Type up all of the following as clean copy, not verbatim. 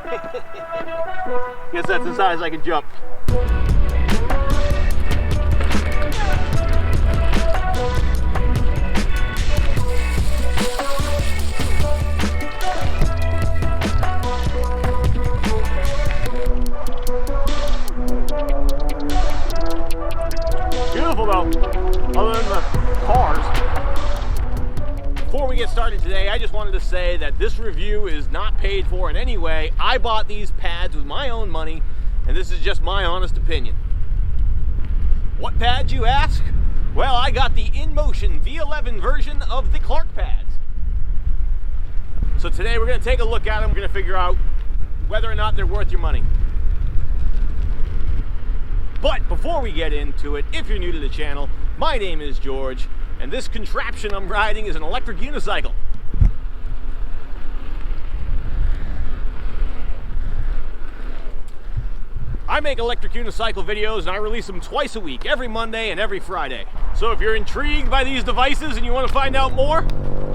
Guess that's as high as I can jump. Beautiful though, other than the cars. Before we get started today, I just wanted to say that this review is not paid for in any way. I bought these pads with my own money, and this is just my honest opinion. What pads, you ask? Well, I got the Inmotion V11 version of the Clark pads. So today we're going to take a look at them. We're going to figure out whether or not they're worth your money. But before we get into it, if you're new to the channel, my name is George, and this contraption I'm riding is an electric unicycle. I make electric unicycle videos and I release them twice a week, every Monday and every Friday. So if you're intrigued by these devices and you want to find out more,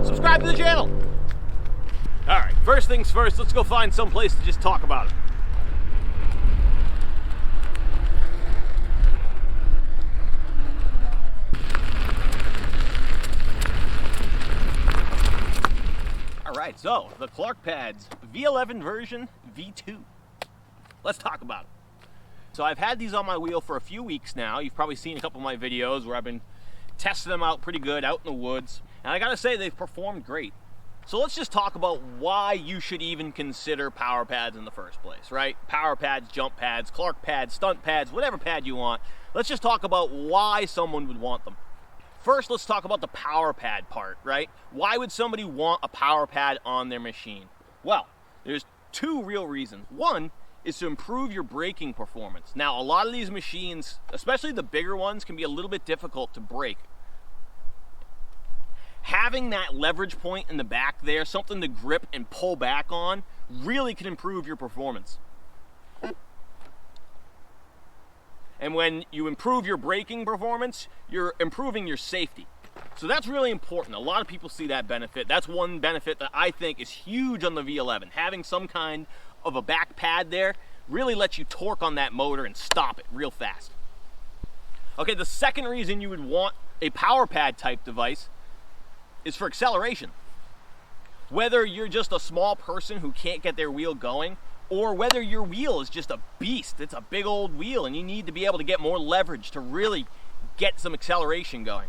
subscribe to the channel. Alright, first things first, let's go find some place to just talk about it. Alright, so the Clark pads, V11 version, V2. Let's talk about it. So I've had these on my wheel for a few weeks now. You've probably seen a couple of my videos where I've been testing them out pretty good out in the woods. And I gotta say, they've performed great. So let's just talk about why you should even consider power pads in the first place, right? Power pads, jump pads, Clark pads, stunt pads, whatever pad you want. Let's just talk about why someone would want them. First, let's talk about the power pad part, right? Why would somebody want a power pad on their machine? Well, there's two real reasons. One is to improve your braking performance. Now, a lot of these machines, especially the bigger ones, can be a little bit difficult to brake. Having that leverage point in the back there, something to grip and pull back on, really can improve your performance. And when you improve your braking performance, you're improving your safety. So that's really important. A lot of people see that benefit. That's one benefit that I think is huge on the V11. Having some kind of a back pad there really lets you torque on that motor and stop it real fast. Okay, the second reason you would want a power pad type device is for acceleration. Whether you're just a small person who can't get their wheel going, or whether your wheel is just a beast, it's a big old wheel and you need to be able to get more leverage to really get some acceleration going.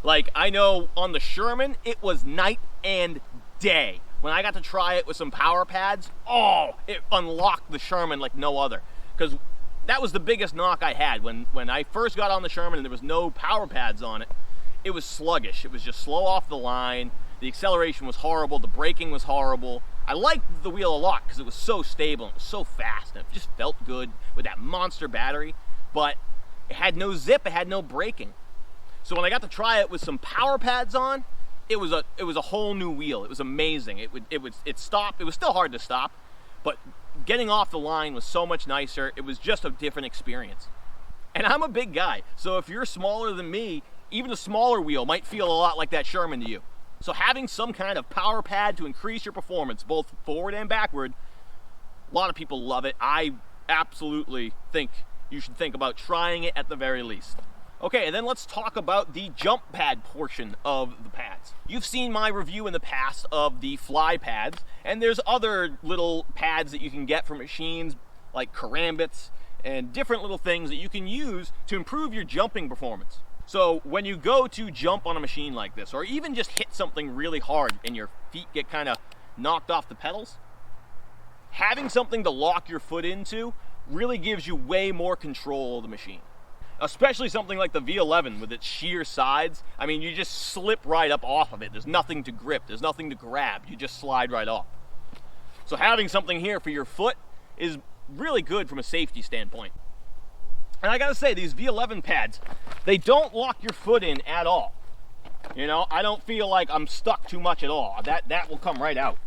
Like, I know on the Sherman, it was night and day. When I got to try it with some power pads, oh, it unlocked the Sherman like no other. Because that was the biggest knock I had. When I first got on the Sherman and there was no power pads on it, it was sluggish. It was just slow off the line. The acceleration was horrible. The braking was horrible. I liked the wheel a lot because it was so stable and it was so fast and it just felt good with that monster battery, but it had no zip, it had no braking. So when I got to try it with some power pads on, it was a whole new wheel. It was amazing. It stopped. It was still hard to stop, but getting off the line was so much nicer. It was just a different experience. And I'm a big guy, so if you're smaller than me, even a smaller wheel might feel a lot like that Sherman to you. So having some kind of power pad to increase your performance, both forward and backward, a lot of people love it. I absolutely think you should think about trying it at the very least. Okay, and then let's talk about the jump pad portion of the pads. You've seen my review in the past of the fly pads, and there's other little pads that you can get from machines like karambits and different little things that you can use to improve your jumping performance. So when you go to jump on a machine like this, or even just hit something really hard and your feet get kind of knocked off the pedals, having something to lock your foot into really gives you way more control of the machine. Especially something like the V11 with its sheer sides. I mean, you just slip right up off of it. There's nothing to grip, there's nothing to grab. You just slide right off. So having something here for your foot is really good from a safety standpoint. And I gotta say, these V11 pads, they don't lock your foot in at all. You know, I don't feel like I'm stuck too much at all. That will come right out.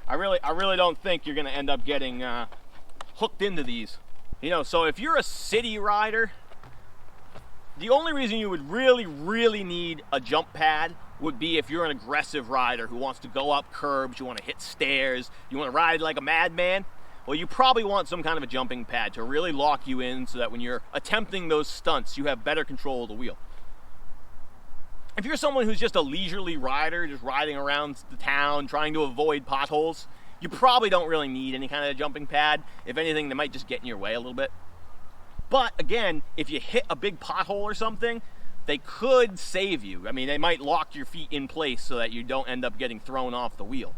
I really don't think you're gonna end up getting hooked into these. You know, so if you're a city rider, the only reason you would really need a jump pad would be if you're an aggressive rider who wants to go up curbs, you want to hit stairs, you want to ride like a madman. Well, you probably want some kind of a jumping pad to really lock you in so that when you're attempting those stunts, you have better control of the wheel. If you're someone who's just a leisurely rider, just riding around the town, trying to avoid potholes, you probably don't really need any kind of jumping pad. If anything, they might just get in your way a little bit. But again, if you hit a big pothole or something, they could save you. I mean, they might lock your feet in place so that you don't end up getting thrown off the wheel.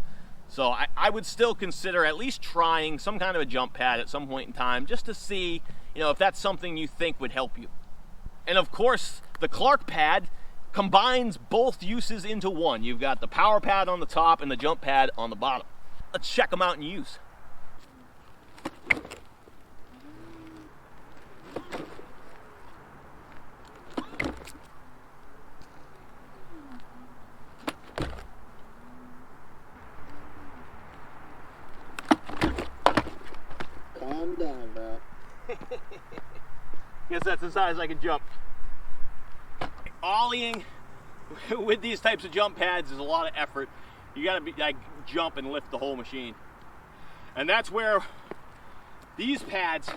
So I would still consider at least trying some kind of a jump pad at some point in time just to see, if that's something you think would help you. And of course, the Clark pad combines both uses into one. You've got the power pad on the top and the jump pad on the bottom. Let's check them out in use. Calm down, bro. Guess that's as high as I can jump. Ollieing with these types of jump pads is a lot of effort. You gotta jump and lift the whole machine. And that's where these pads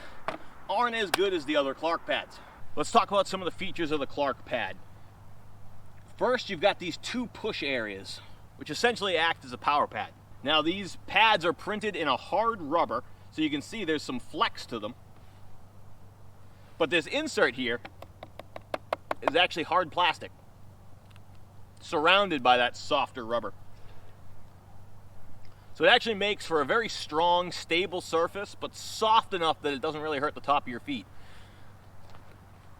aren't as good as the other Clark pads. Let's talk about some of the features of the Clark pad. First, you've got these two push areas, which essentially act as a power pad. Now, these pads are printed in a hard rubber, so you can see there's some flex to them. But this insert here is actually hard plastic, surrounded by that softer rubber. So it actually makes for a very strong, stable surface, but soft enough that it doesn't really hurt the top of your feet.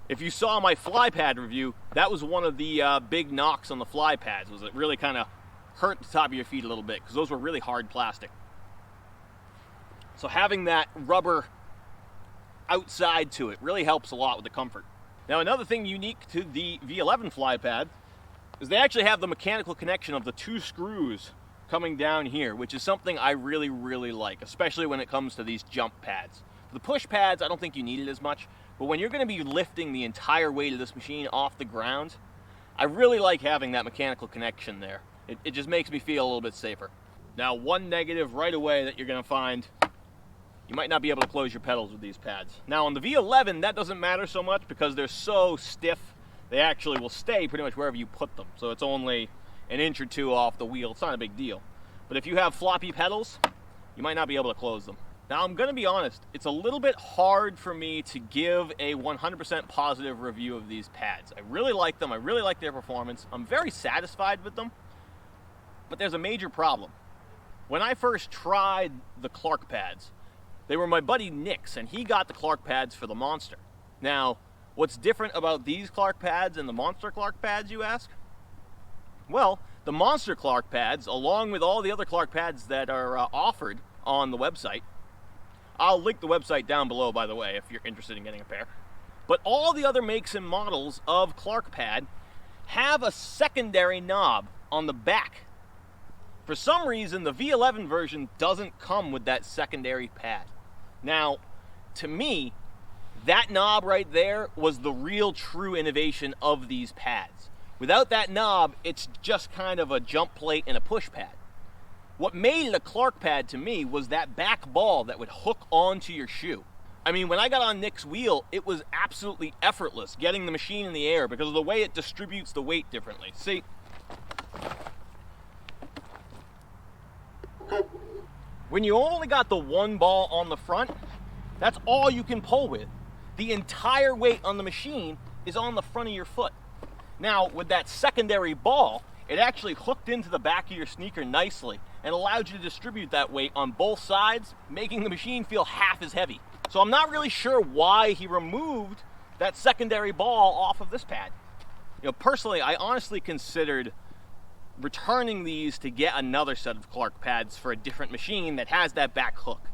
If you saw my fly pad review, that was one of the big knocks on the fly pads, was it really kind of hurt the top of your feet a little bit, because those were really hard plastic. So having that rubber outside to it really helps a lot with the comfort. Now, another thing unique to the V11 fly pad is they actually have the mechanical connection of the two screws coming down here, which is something I really, really like, especially when it comes to these jump pads. The push pads, I don't think you need it as much, but when you're going to be lifting the entire weight of this machine off the ground, I really like having that mechanical connection there. It just makes me feel a little bit safer. Now, one negative right away that you're going to find, you might not be able to close your pedals with these pads. Now, on the V11, that doesn't matter so much because they're so stiff, they actually will stay pretty much wherever you put them. So it's only an inch or two off the wheel. It's not a big deal. But if you have floppy pedals, you might not be able to close them. Now, I'm going to be honest, it's a little bit hard for me to give a 100% positive review of these pads. I really like them. I really like their performance. I'm very satisfied with them. But there's a major problem. When I first tried the Clark pads, they were my buddy Nick's, and he got the Clark pads for the Monster. Now, what's different about these Clark pads and the Monster Clark pads, you ask? Well, the Monster Clark pads, along with all the other Clark pads that are offered on the website, I'll link the website down below, by the way, if you're interested in getting a pair. But all the other makes and models of Clark pad have a secondary knob on the back. For some reason, the V11 version doesn't come with that secondary pad. Now, to me, that knob right there was the real true innovation of these pads. Without that knob, it's just kind of a jump plate and a push pad. What made it a Clark pad to me was that back ball that would hook onto your shoe. I mean, when I got on Nick's wheel, it was absolutely effortless getting the machine in the air because of the way it distributes the weight differently. See? When you only got the one ball on the front, that's all you can pull with. The entire weight on the machine is on the front of your foot. Now, with that secondary ball, it actually hooked into the back of your sneaker nicely and allowed you to distribute that weight on both sides, making the machine feel half as heavy. So I'm not really sure why he removed that secondary ball off of this pad. Personally, I honestly considered returning these to get another set of Clark pads for a different machine that has that back hook.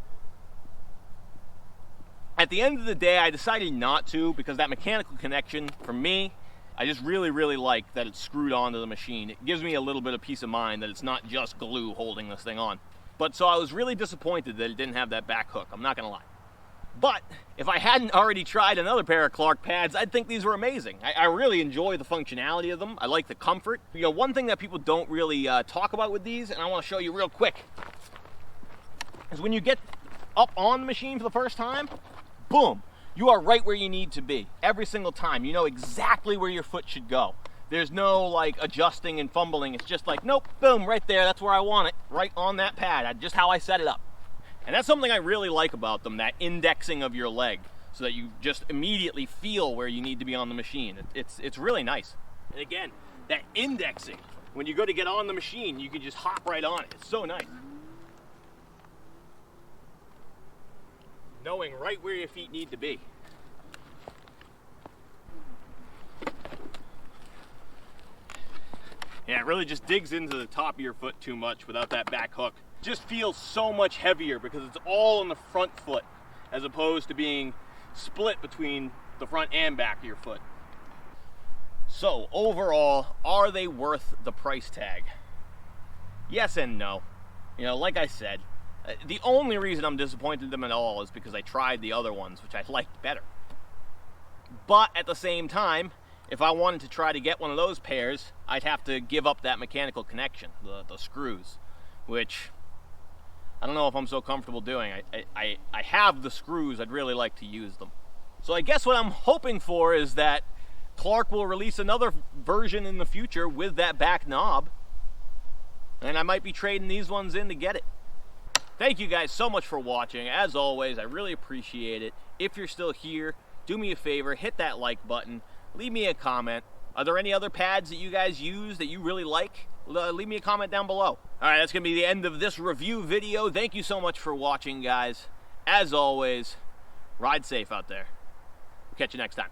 At the end of the day, I decided not to because that mechanical connection, for me, I just really, really like that it's screwed onto the machine. It gives me a little bit of peace of mind that it's not just glue holding this thing on. But so I was really disappointed that it didn't have that back hook, I'm not gonna lie. But if I hadn't already tried another pair of Clark pads, I'd think these were amazing. I really enjoy the functionality of them. I like the comfort. You know, one thing that people don't really talk about with these, and I want to show you real quick, is when you get up on the machine for the first time, boom, you are right where you need to be every single time. You know exactly where your foot should go. There's no like adjusting and fumbling. It's just like, nope, boom, right there. That's where I want it, right on that pad, just how I set it up. And that's something I really like about them, that indexing of your leg, so that you just immediately feel where you need to be on the machine. It's really nice. And again, that indexing, when you go to get on the machine, you can just hop right on it. It's so nice. Knowing right where your feet need to be. Yeah, it really just digs into the top of your foot too much without that back hook. Just feels so much heavier because it's all on the front foot as opposed to being split between the front and back of your foot. So overall, are they worth the price tag? Yes and no. You know, like I said, the only reason I'm disappointed in them at all is because I tried the other ones, which I liked better. But at the same time, if I wanted to try to get one of those pairs, I'd have to give up that mechanical connection, the screws, which I don't know if I'm so comfortable doing. I have the screws, I'd really like to use them. So I guess what I'm hoping for is that Clark will release another version in the future with that back knob, and I might be trading these ones in to get it. Thank you guys so much for watching. As always, I really appreciate it. If you're still here, do me a favor, hit that like button, leave me a comment. Are there any other pads that you guys use that you really like? Leave me a comment down below. All right, that's gonna be the end of this review video. Thank you so much for watching, guys. As always, ride safe out there. Catch you next time.